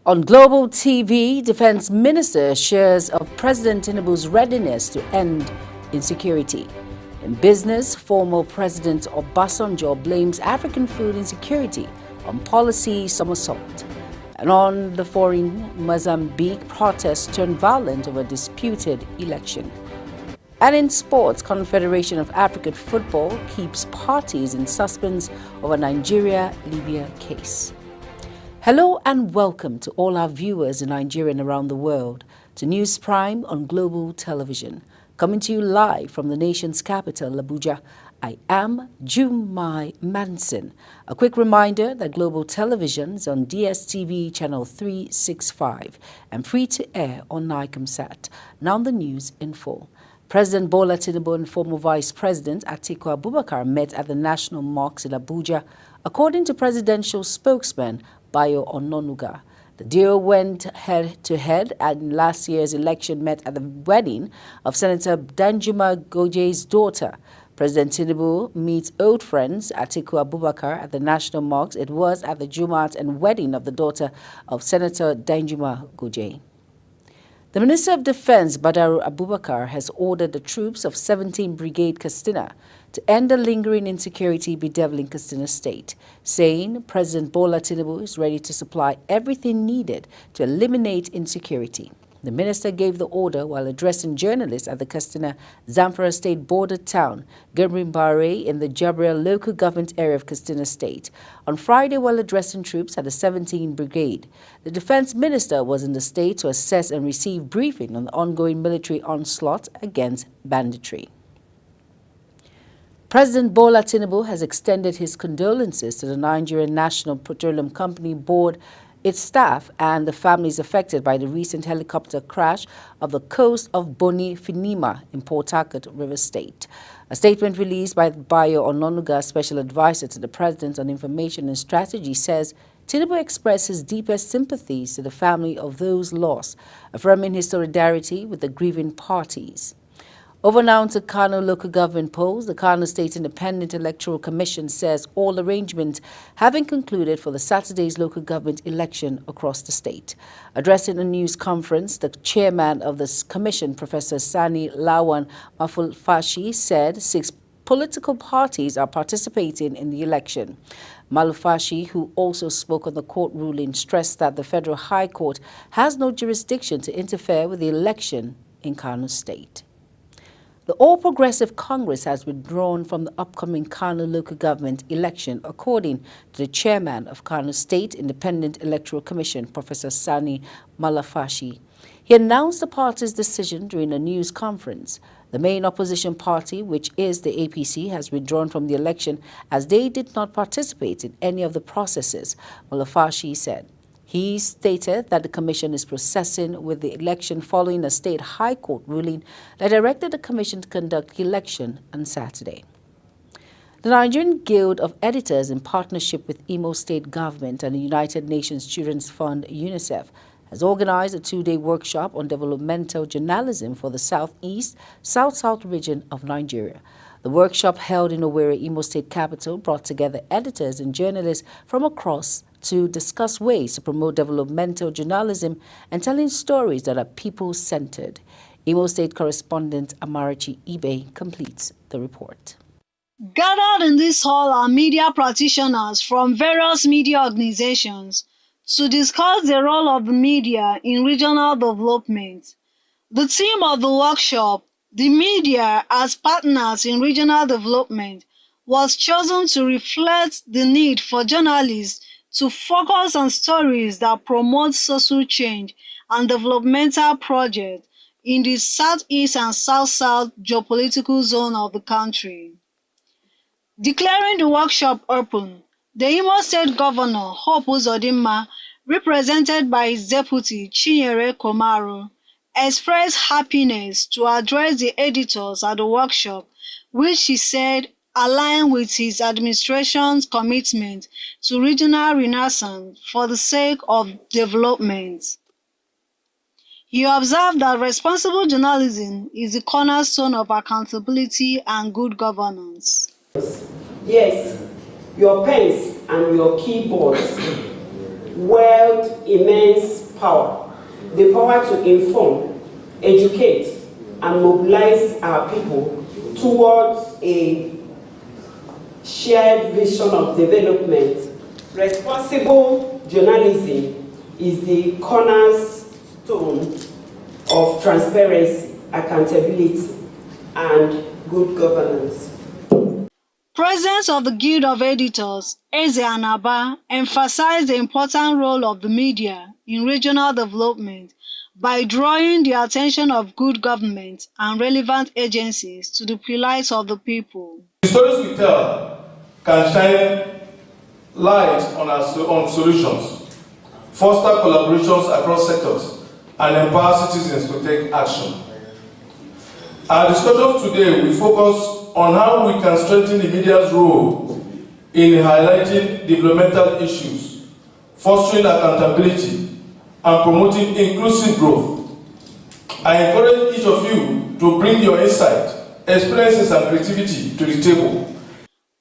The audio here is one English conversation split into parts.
On Global TV, Defense Minister shares of President Tinubu's readiness to end insecurity. In business, former President Obasanjo blames African food insecurity on policy somersault. And on the foreign, Mozambique protests turned violent over disputed election. And in sports, Confederation of African Football keeps parties in suspense over Nigeria-Libya case. Hello and welcome to all our viewers in Nigeria and around the world to News Prime on Global Television. Coming to you live from the nation's capital, Abuja, I am Jumai Manson. A quick reminder that Global Television is on DSTV channel 365 and free to air on Nicomsat. Now the news in full. President Bola Tinubu and former Vice President Atiku Abubakar met at the National Mosque in Abuja, according to presidential spokesman Bayo Ononuga. The duo went head-to-head in last year's election, met at the wedding of Senator Danjuma Goje's daughter. President Tinubu meets old friends Atiku Abubakar at the National Mosque. It was at the Jumat and wedding of the daughter of Senator Danjuma Goje. The Minister of Defense, Badaru Abubakar, has ordered the troops of 17th Brigade Katsina to end the lingering insecurity bedeviling Katsina State, saying President Bola Tinubu is ready to supply everything needed to eliminate insecurity. The minister gave the order while addressing journalists at the Katsina Zamfara State border town, Gemrimbare, in the Jabriya local government area of Katsina State, on Friday while addressing troops at the 17th Brigade. The defense minister was in the state to assess and receive briefing on the ongoing military onslaught against banditry. President Bola Tinubu has extended his condolences to the Nigerian National Petroleum Company Board, its staff, and the families affected by the recent helicopter crash off the coast of Boni Finima in Port Harcourt, Rivers State. A statement released by Bayo Ononuga, special advisor to the President on Information and Strategy, says Tinubu expressed his deepest sympathies to the family of those lost, affirming his solidarity with the grieving parties. Over now to Kano local government polls, the Kano State Independent Electoral Commission says all arrangements have been concluded for the Saturday's local government election across the state. Addressing a news conference, the chairman of this commission, Professor Sani Lawan Mafulfashi, said 6 political parties are participating in the election. Malufashi, who also spoke on the court ruling, stressed that the Federal High Court has no jurisdiction to interfere with the election in Kano State. The All Progressive Congress has withdrawn from the upcoming Kano local government election, according to the chairman of Kano State Independent Electoral Commission, Professor Sani Malafashi. He announced the party's decision during a news conference. The main opposition party, which is the APC, has withdrawn from the election as they did not participate in any of the processes, Malafashi said. He stated that the commission is processing with the election following a state high court ruling that directed the commission to conduct the election on Saturday. The Nigerian Guild of Editors, in partnership with Imo State Government and the United Nations Children's Fund, UNICEF, has organized a 2-day workshop on developmental journalism for the Southeast, South-South region of Nigeria. The workshop, held in Owerri, Imo State capital, brought together editors and journalists from across to discuss ways to promote developmental journalism and telling stories that are people-centered. Imo State correspondent Amarachi Ibe completes the report. Gathered in this hall are media practitioners from various media organizations to discuss the role of the media in regional development. The theme of the workshop, "The Media as Partners in Regional Development," was chosen to reflect the need for journalists to focus on stories that promote social change and developmental projects in the Southeast and South-South geopolitical zone of the country. Declaring the workshop open, the Imo State Governor, Hope Uzodinma, represented by his deputy, Chinyere Komaru, expressed happiness to address the editors at the workshop, which he said align with his administration's commitment to regional renaissance for the sake of development. He observed that responsible journalism is the cornerstone of accountability and good governance. Yes, your pens and your keyboards wield immense power, the power to inform, educate, and mobilize our people towards a shared vision of development. Responsible journalism is the cornerstone of transparency, accountability, and good governance. President of the Guild of Editors, Eze Anaba, emphasized the important role of the media in regional development by drawing the attention of good government and relevant agencies to the plight of the people. The stories we tell can shine light on solutions, foster collaborations across sectors, and empower citizens to take action. Our discussion today will focus on how we can strengthen the media's role in highlighting developmental issues, fostering accountability, and promoting inclusive growth. I encourage each of you to bring your insight, experiences, and creativity to the table.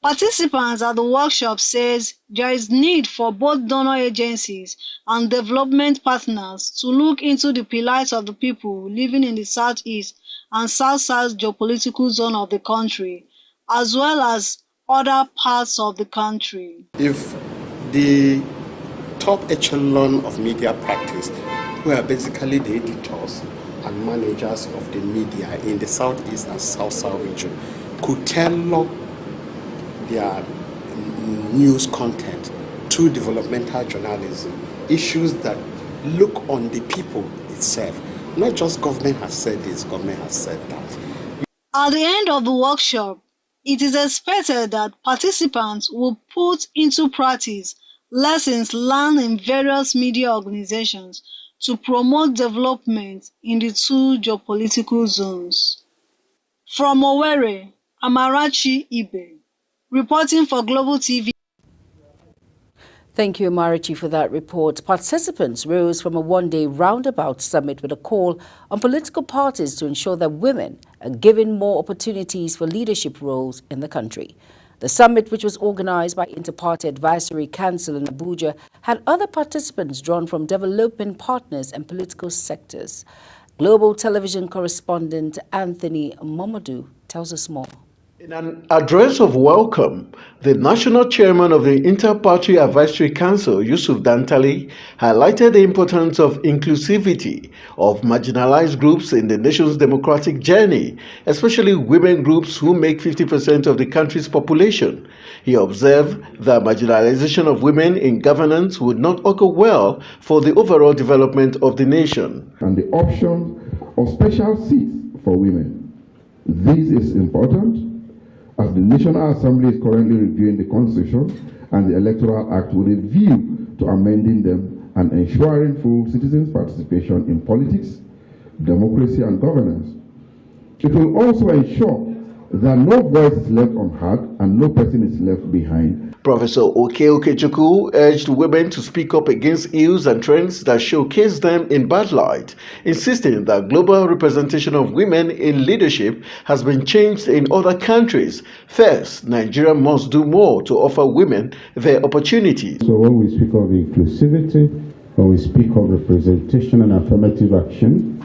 Participants at the workshop says there is need for both donor agencies and development partners to look into the plight of the people living in the Southeast and South-South geopolitical zone of the country, as well as other parts of the country. If the top echelon of media practice, who are basically the editors and managers of the media in the Southeast and South-South region, could tailor their news content to developmental journalism, issues that look on the people itself, not just government has said this, government has said that. At the end of the workshop, it is expected that participants will put into practice lessons learned in various media organizations to promote development in the two geopolitical zones. From Owerri, Amarachi Ibe, reporting for Global TV. Thank you, Amarachi, for that report. Participants rose from a one-day roundabout summit with a call on political parties to ensure that women are given more opportunities for leadership roles in the country. The summit, which was organized by Inter-Party Advisory Council in Abuja, had other participants drawn from development partners and political sectors. Global television correspondent Anthony Momodu tells us more. In an address of welcome, the national chairman of the Inter-Party Advisory Council, Yusuf Dantali, highlighted the importance of inclusivity of marginalized groups in the nation's democratic journey, especially women groups who make 50% of the country's population. He observed that marginalization of women in governance would not augur well for the overall development of the nation. And the option of special seats for women. This is important, as the National Assembly is currently reviewing the Constitution and the Electoral Act with a view to amending them and ensuring full citizens' participation in politics, democracy, and governance. It will also ensure that no voice is left unheard and no person is left behind. Professor Oke Okechukwu urged women to speak up against ills and trends that showcase them in bad light, insisting that global representation of women in leadership has been changed in other countries. First, Nigeria must do more to offer women their opportunities. So when we speak of inclusivity, when we speak of representation and affirmative action,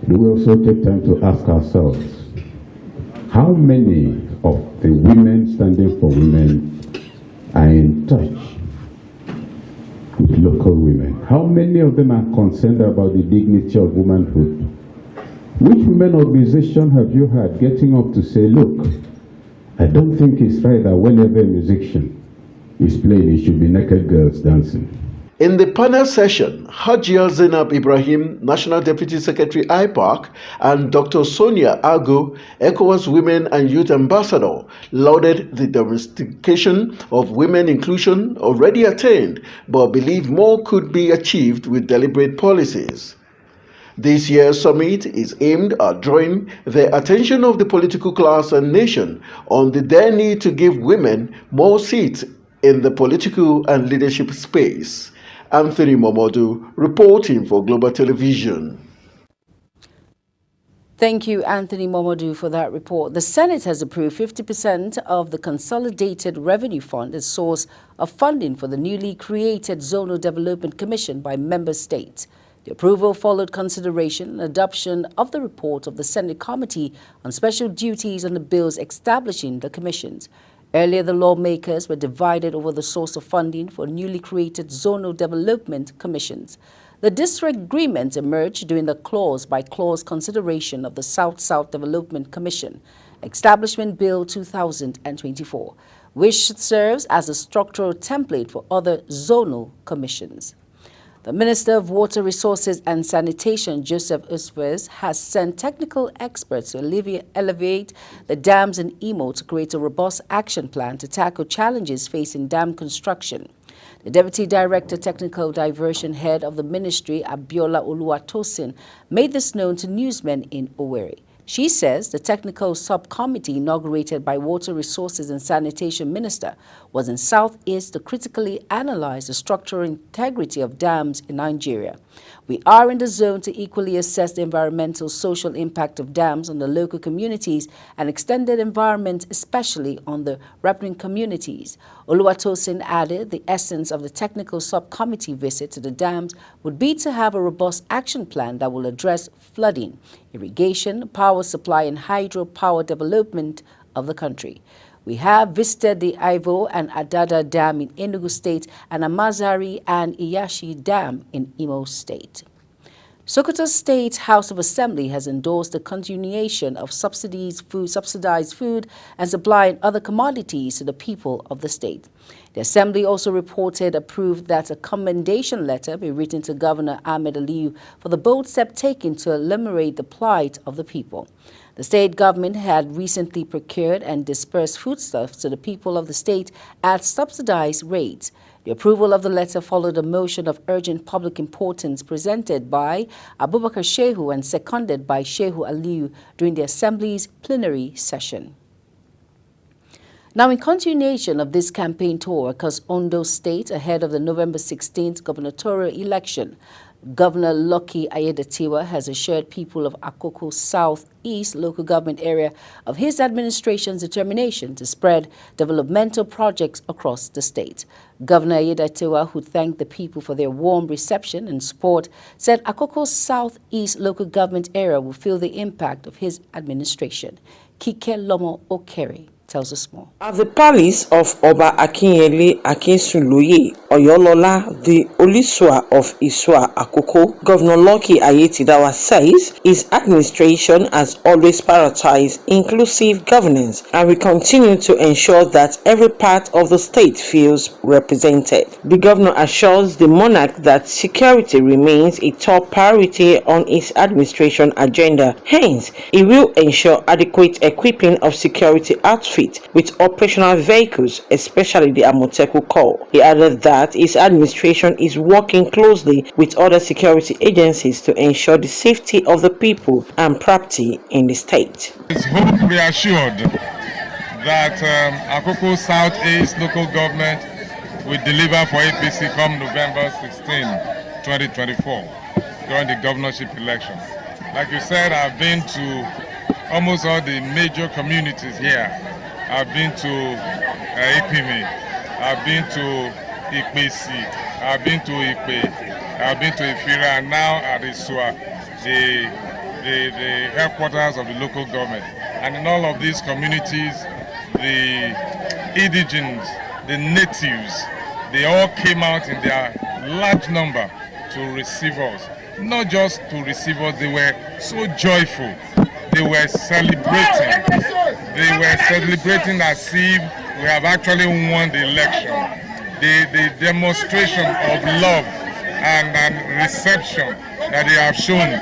we also take time to ask ourselves, how many of the women standing for women are in touch with local women? How many of them are concerned about the dignity of womanhood? Which women organization have you heard getting up to say, look, I don't think it's right that whenever a musician is playing, it should be naked girls dancing? In the panel session, Hajia Zainab Ibrahim, National Deputy Secretary IPAC, and Dr. Sonia Agu, ECOWAS Women and Youth Ambassador, lauded the domestication of women inclusion already attained, but believe more could be achieved with deliberate policies. This year's summit is aimed at drawing the attention of the political class and nation on their need to give women more seats in the political and leadership space. Anthony Momodu reporting for Global Television. Thank you, Anthony Momodou, for that report. The Senate has approved 50% of the Consolidated Revenue Fund as source of funding for the newly created Zonal Development Commission by member states. The approval followed consideration and adoption of the report of the Senate Committee on Special Duties on the bills establishing the commissions. Earlier, the lawmakers were divided over the source of funding for newly created Zonal Development Commissions. The disagreement emerged during the clause-by-clause consideration of the South-South Development Commission, Establishment Bill 2024, which serves as a structural template for other zonal commissions. The Minister of Water Resources and Sanitation, Joseph Usvez, has sent technical experts to alleviate the dams in Imo to create a robust action plan to tackle challenges facing dam construction. The Deputy Director, Technical Diversion Head of the Ministry, Abiola Oluwatosin, made this known to newsmen in Owerri. She says the technical subcommittee inaugurated by Water Resources and Sanitation Minister was in Southeast to critically analyze the structural integrity of dams in Nigeria. We are in the zone to equally assess the environmental social impact of dams on the local communities and extended environment, especially on the ripening communities. Oluwatosin added the essence of the technical subcommittee visit to the dams would be to have a robust action plan that will address flooding, irrigation, power supply, and hydropower development of the country. We have visited the Ivo and Adada Dam in Enugu State and Amazari and Iyashi Dam in Imo State. Sokoto State House of Assembly has endorsed the continuation of subsidized food and supply and other commodities to the people of the state. The Assembly also approved that a commendation letter be written to Governor Ahmed Aliyu for the bold step taken to eliminate the plight of the people. The state government had recently procured and dispersed foodstuffs to the people of the state at subsidized rates. The approval of the letter followed a motion of urgent public importance presented by Abubakar Shehu and seconded by Shehu Aliyu during the Assembly's plenary session. Now, in continuation of this campaign tour across Ondo State ahead of the November 16th gubernatorial election, Governor Lucky Ayedatiwa has assured people of Akoko Southeast local government area of his administration's determination to spread developmental projects across the state. Governor Ayedatiwa, who thanked the people for their warm reception and support, said Akoko Southeast local government area will feel the impact of his administration. Kike Lomo Okere tells us more. At the palace of Oba Akinyele Akinsunloye Oyolola, the Olisua of Isua Akoko, Governor Lucky Ayetidawa says his administration has always prioritized inclusive governance and will continue to ensure that every part of the state feels represented. The governor assures the monarch that security remains a top priority on his administration agenda. Hence, he will ensure adequate equipping of security outfits with operational vehicles, especially the Amoteku Corps. He added that his administration is working closely with other security agencies to ensure the safety of the people and property in the state. It's hope reassured that Akoko Southeast local government will deliver for APC come November 16, 2024 during the governorship election. Like you said, I've been to almost all the major communities here. I've been to Ipimi, I've been to Ipesi, I've been to Ipe, I've been to Ifira, and now at Isua, the headquarters of the local government. And in all of these communities, the indigenes, the natives, they all came out in their large number to receive us. Not just to receive us, they were so joyful. They were celebrating. They were celebrating as if we have actually won the election. The demonstration of love and reception that they have shown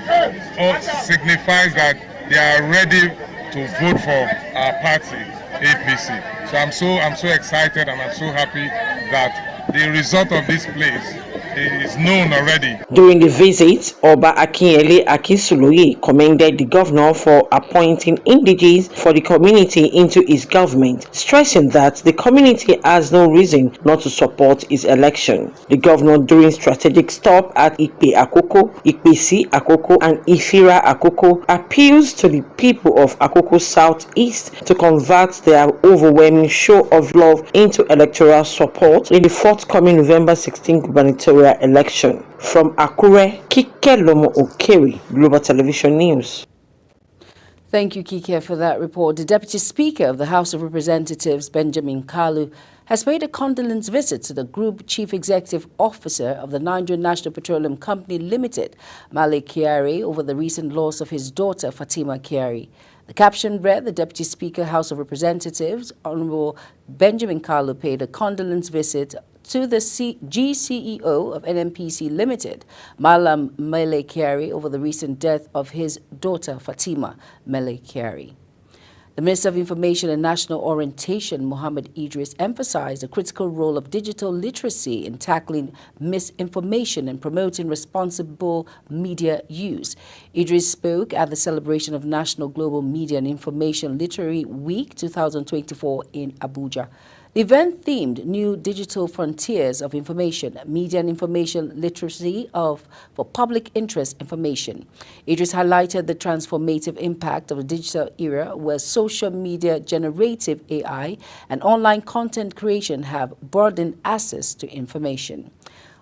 signifies that they are ready to vote for our party, APC. So I'm so excited and I'm so happy that the result of this place is known already. During the visit, Oba Akinyele Akinsuloye commended the governor for appointing indigenes for the community into his government, stressing that the community has no reason not to support his election. The governor, during strategic stop at Ipe Akoko, Ipesi Akoko and Ifira Akoko, appeals to the people of Akoko Southeast to convert their overwhelming show of love into electoral support in the forthcoming November 16 gubernatorial election. From Akure, Kike Lomo Okeri, Global Television News. Thank you, Kike, for that report. The Deputy Speaker of the House of Representatives, Benjamin Kalu, has paid a condolence visit to the Group Chief Executive Officer of the Nigerian National Petroleum Company Limited, Mele Kyari, over the recent loss of his daughter, Fatima Kyari. The caption read, the Deputy Speaker, House of Representatives, Honorable Benjamin Kalu, paid a condolence visit to the GCEO of NNPC Limited, Malam Mele Kyari, over the recent death of his daughter, Fatima Mele Kyari. The Minister of Information and National Orientation, Mohammed Idris, emphasized the critical role of digital literacy in tackling misinformation and promoting responsible media use. Idris spoke at the celebration of National Global Media and Information Literary Week 2024 in Abuja. The event themed New Digital Frontiers of Information, Media and Information Literacy for Public Interest Information. Idris highlighted the transformative impact of the digital era where social media, generative AI, and online content creation have broadened access to information.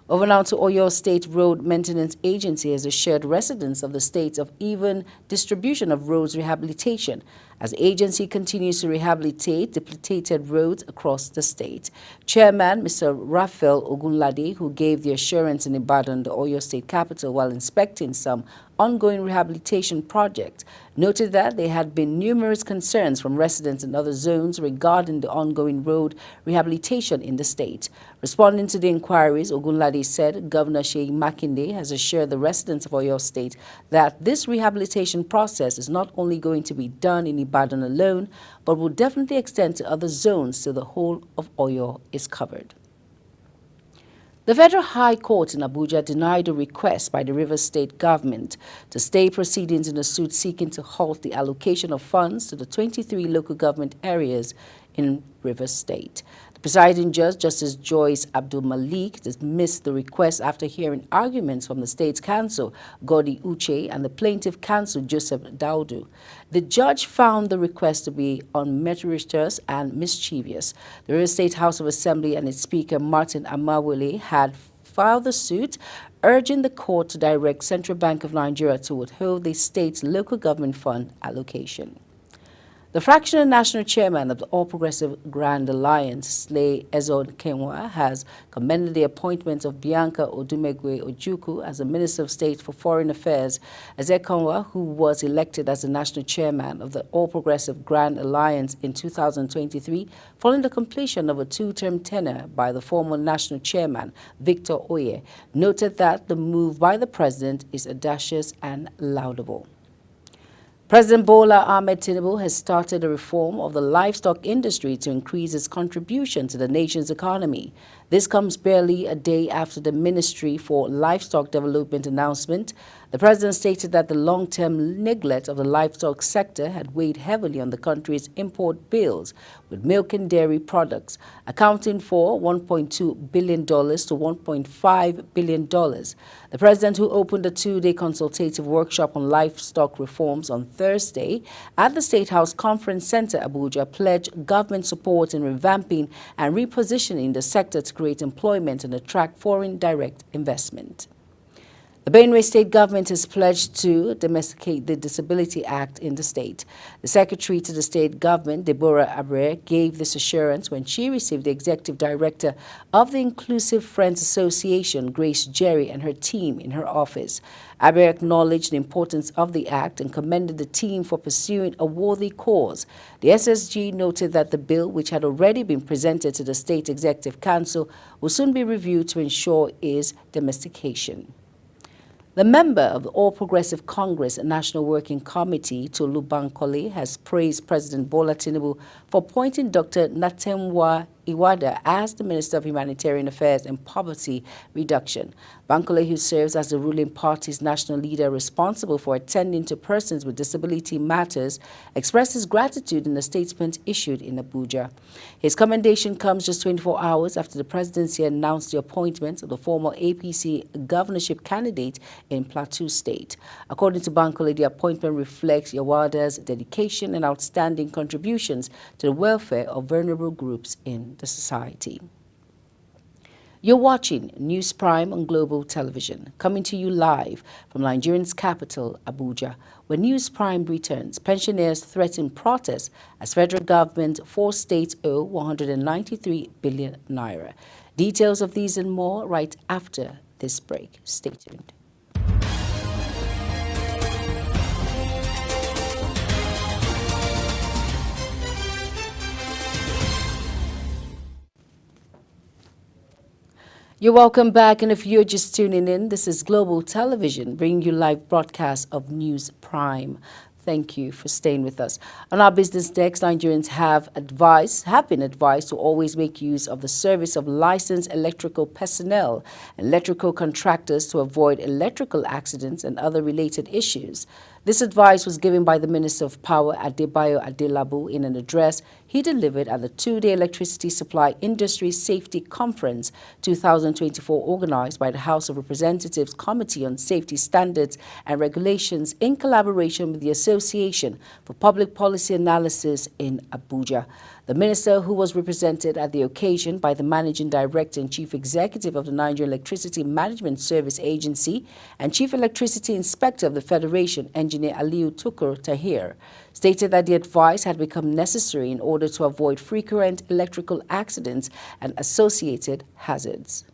Over now to Oyo State Road Maintenance Agency has assured residents of the state of even distribution of roads rehabilitation as the agency continues to rehabilitate depleted roads across the state. Chairman Mr. Raphael Ogunlade, who gave the assurance in Ibadan, the Oyo State capital, while inspecting some ongoing rehabilitation project, noted that there had been numerous concerns from residents in other zones regarding the ongoing road rehabilitation in the state. Responding to the inquiries, Ogunlade said Governor Seyi Makinde has assured the residents of Oyo State that this rehabilitation process is not only going to be done in Ibadan alone, but will definitely extend to other zones till the whole of Oyo is covered. The Federal High Court in Abuja denied a request by the Rivers State government to stay proceedings in a suit seeking to halt the allocation of funds to the 23 local government areas in Rivers State. The presiding judge, Justice Joyce Abdul Malik, dismissed the request after hearing arguments from the state's counsel, Godi Uche, and the plaintiff counsel, Joseph Daudu. The judge found the request to be unmeritorious and mischievous. The Rivers State House of Assembly and its Speaker, Martin Amawule, had filed the suit, urging the court to direct Central Bank of Nigeria to withhold the state's local government fund allocation. The fractional national chairman of the All Progressive Grand Alliance, Slay Ezod Kenwa, has commended the appointment of Bianca Odumegwe Ojukwu as the Minister of State for Foreign Affairs. Ezekanwa, who was elected as the national chairman of the All Progressive Grand Alliance in 2023, following the completion of a two-term tenure by the former national chairman, Victor Oye, noted that the move by the president is audacious and laudable. President Bola Ahmed Tinubu has started a reform of the livestock industry to increase its contribution to the nation's economy. This comes barely a day after the Ministry for Livestock Development announcement. The president stated that the long-term neglect of the livestock sector had weighed heavily on the country's import bills, with milk and dairy products accounting for $1.2 billion to $1.5 billion. The president, who opened a two-day consultative workshop on livestock reforms on Thursday at the State House Conference Center, Abuja, pledged government support in revamping and repositioning the sector to create employment and attract foreign direct investment. The Benue State government has pledged to domesticate the Disability Act in the state. The secretary to the state government, Deborah Abre, gave this assurance when she received the executive director of the Inclusive Friends Association, Grace Jerry, and her team in her office. Abre acknowledged the importance of the act and commended the team for pursuing a worthy cause. The SSG noted that the bill, which had already been presented to the State Executive Council, will soon be reviewed to ensure its domestication. The member of the All Progressive Congress National Working Committee, Tolu Bankole, has praised President Bola Tinubu for appointing Dr. Natemwa Iwada as the Minister of Humanitarian Affairs and Poverty Reduction. Bankole, who serves as the ruling party's national leader responsible for attending to persons with disability matters, expressed his gratitude in a statement issued in Abuja. His commendation comes just 24 hours after the presidency announced the appointment of the former APC governorship candidate in Plateau State. According to Bankole, the appointment reflects Iwada's dedication and outstanding contributions to the welfare of vulnerable groups in the society. You're watching News Prime on Global Television, coming to you live from Nigeria's capital, Abuja. When News Prime returns, pensioners threaten protest as federal government forced states owe 193 billion naira. Details of these and more right after this break. Stay tuned. You're welcome back, and if you're just tuning in, this is Global Television, bringing you live broadcast of News Prime. Thank you for staying with us. On our business desk, Nigerians have been advised to always make use of the service of licensed electrical personnel and electrical contractors to avoid electrical accidents and other related issues. This advice was given by the Minister of Power, Adebayo Adelabu, in an address he delivered at the two-day Electricity Supply Industry Safety Conference 2024 organized by the House of Representatives Committee on Safety Standards and Regulations in collaboration with the Association for Public Policy Analysis in Abuja. The minister, who was represented at the occasion by the Managing Director and Chief Executive of the Nigerian Electricity Management Service Agency and Chief Electricity Inspector of the Federation, Engineer Aliyu Tukur Tahir, stated that the advice had become necessary in order to avoid frequent electrical accidents and associated hazards.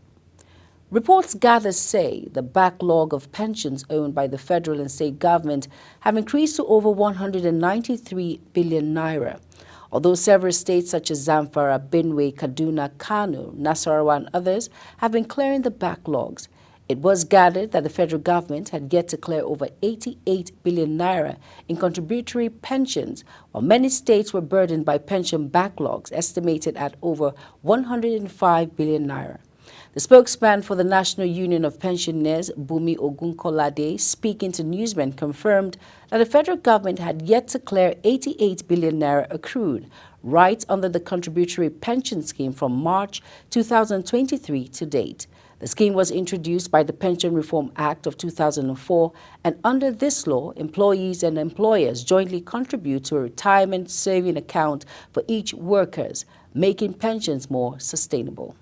Reports gathered say the backlog of pensions owned by the federal and state government have increased to over 193 billion naira. Although several states such as Zamfara, Benue, Kaduna, Kano, Nasarawa and others have been clearing the backlogs, it was gathered that the federal government had yet to clear over 88 billion naira in contributory pensions, while many states were burdened by pension backlogs estimated at over 105 billion naira. The spokesman for the National Union of Pensioners, Bumi Ogunkolade, speaking to newsmen, confirmed that the federal government had yet to clear 88 billion naira accrued right under the contributory pension scheme from March 2023 to date. The scheme was introduced by the Pension Reform Act of 2004, and under this law, employees and employers jointly contribute to a retirement saving account for each worker, making pensions more sustainable.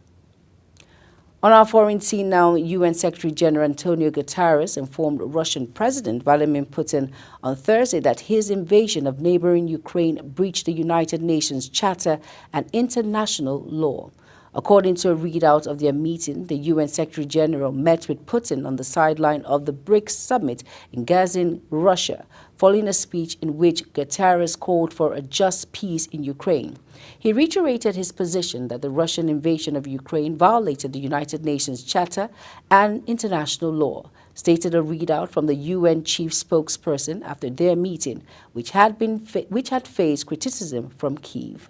On our foreign scene now, UN Secretary General Antonio Guterres informed Russian President Vladimir Putin on Thursday that his invasion of neighboring Ukraine breached the United Nations Charter and international law. According to a readout of their meeting, the UN Secretary General met with Putin on the sideline of the BRICS summit in Gazin, Russia, following a speech in which Guterres called for a just peace in Ukraine. He reiterated his position that the Russian invasion of Ukraine violated the United Nations Charter and international law, stated a readout from the UN chief spokesperson after their meeting, which had faced criticism from Kyiv.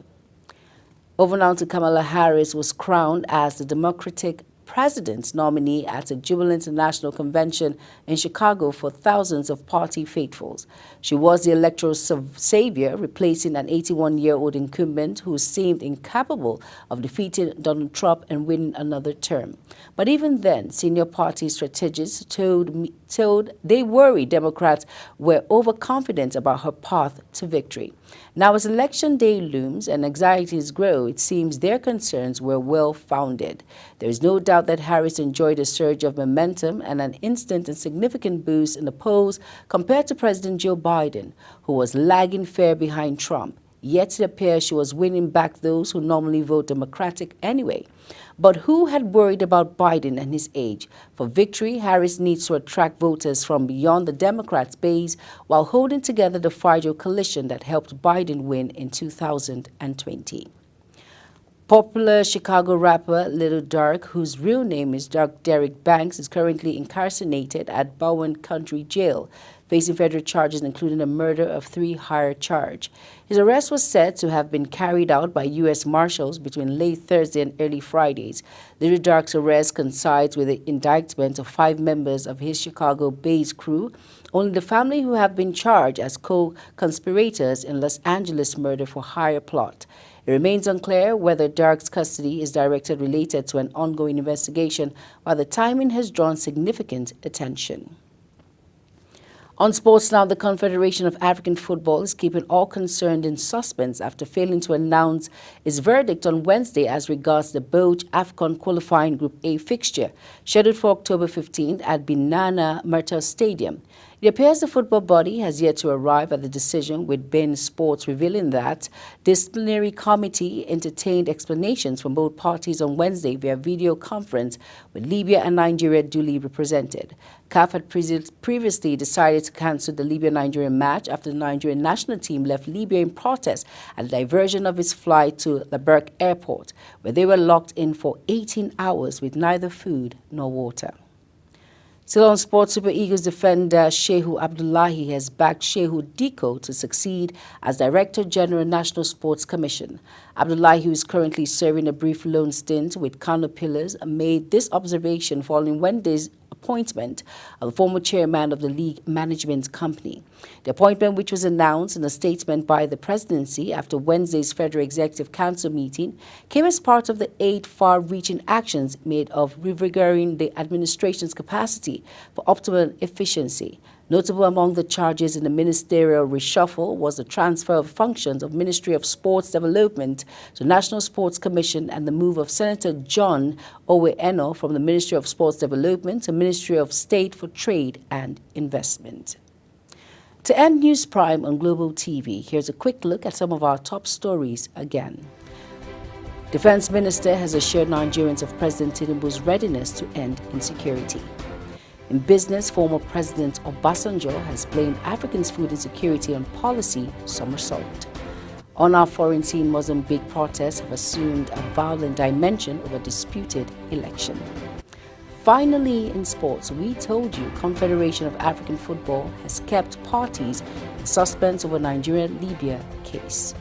Over now to Kamala Harris was crowned as the Democratic president's nominee at a jubilant national convention in Chicago for thousands of party faithfuls. She was the electoral savior, replacing an 81-year-old incumbent who seemed incapable of defeating Donald Trump and winning another term. But even then, senior party strategists told they worried Democrats were overconfident about her path to victory. Now, as election day looms and anxieties grow, it seems their concerns were well-founded. There is no doubt that Harris enjoyed a surge of momentum and an instant and significant boost in the polls compared to President Joe Biden, who was lagging far behind Trump. Yet it appears she was winning back those who normally vote Democratic anyway. But who had worried about Biden and his age? For victory, Harris needs to attract voters from beyond the Democrats' base while holding together the fragile coalition that helped Biden win in 2020. Popular Chicago rapper Little Dark, whose real name is Derek Banks, is currently incarcerated at Bowen County Jail, facing federal charges including a murder of 3 higher charge. His arrest was said to have been carried out by U.S. Marshals between late Thursday and early Fridays. Little Dark's arrest coincides with the indictment of 5 members of his Chicago-based crew, only the family who have been charged as co-conspirators in Los Angeles murder for hire plot. It remains unclear whether Dark's custody is directed related to an ongoing investigation, while the timing has drawn significant attention. On sports now, the Confederation of African Football is keeping all concerned in suspense after failing to announce its verdict on Wednesday as regards the Boch AFCON qualifying Group A fixture, scheduled for October 15th at Binana Mertel Stadium. It appears the football body has yet to arrive at the decision, with beIN Sports revealing that the disciplinary committee entertained explanations from both parties on Wednesday via video conference, with Libya and Nigeria duly represented. CAF had previously decided to cancel the Libya-Nigeria match after the Nigerian national team left Libya in protest at the diversion of its flight to Laberk Airport, where they were locked in for 18 hours with neither food nor water. Still on sports, Super Eagles defender Shehu Abdullahi has backed Shehu Diko to succeed as Director General National Sports Commission. Abdullahi, who is currently serving a brief loan stint with Kano Pillars, made this observation following Wednesday's appointment of the former chairman of the league management company. The appointment, which was announced in a statement by the presidency after Wednesday's Federal Executive Council meeting, came as part of the 8 far-reaching actions made of revigorating the administration's capacity for optimal efficiency. Notable among the charges in the ministerial reshuffle was the transfer of functions of Ministry of Sports Development to National Sports Commission and the move of Senator John Owe Eno from the Ministry of Sports Development to Ministry of State for Trade and Investment. To end News Prime on Global TV, here's a quick look at some of our top stories again. Defense Minister has assured Nigerians of President Tinubu's readiness to end insecurity. In business, former President Obasanjo has blamed Africans' food insecurity on policy somersault. On our foreign scene, Mozambique protests have assumed a violent dimension over disputed election. Finally, in sports, we told you Confederation of African Football has kept parties in suspense over Nigeria-Libya case.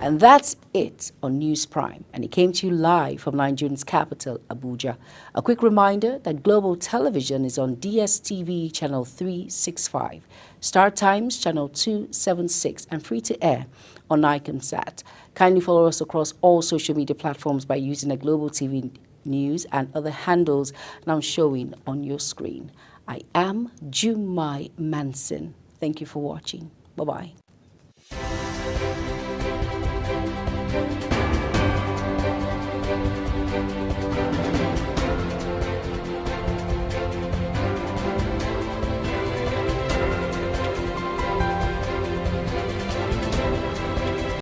And that's it on News Prime, and it came to you live from Nigeria's capital, Abuja. A quick reminder that Global Television is on DSTV channel 365, Star Times channel 276, and free to air on Iconsat. Kindly follow us across all social media platforms by using the Global TV News and other handles now showing on your screen. I am Jumai Manson. Thank you for watching. Bye-bye.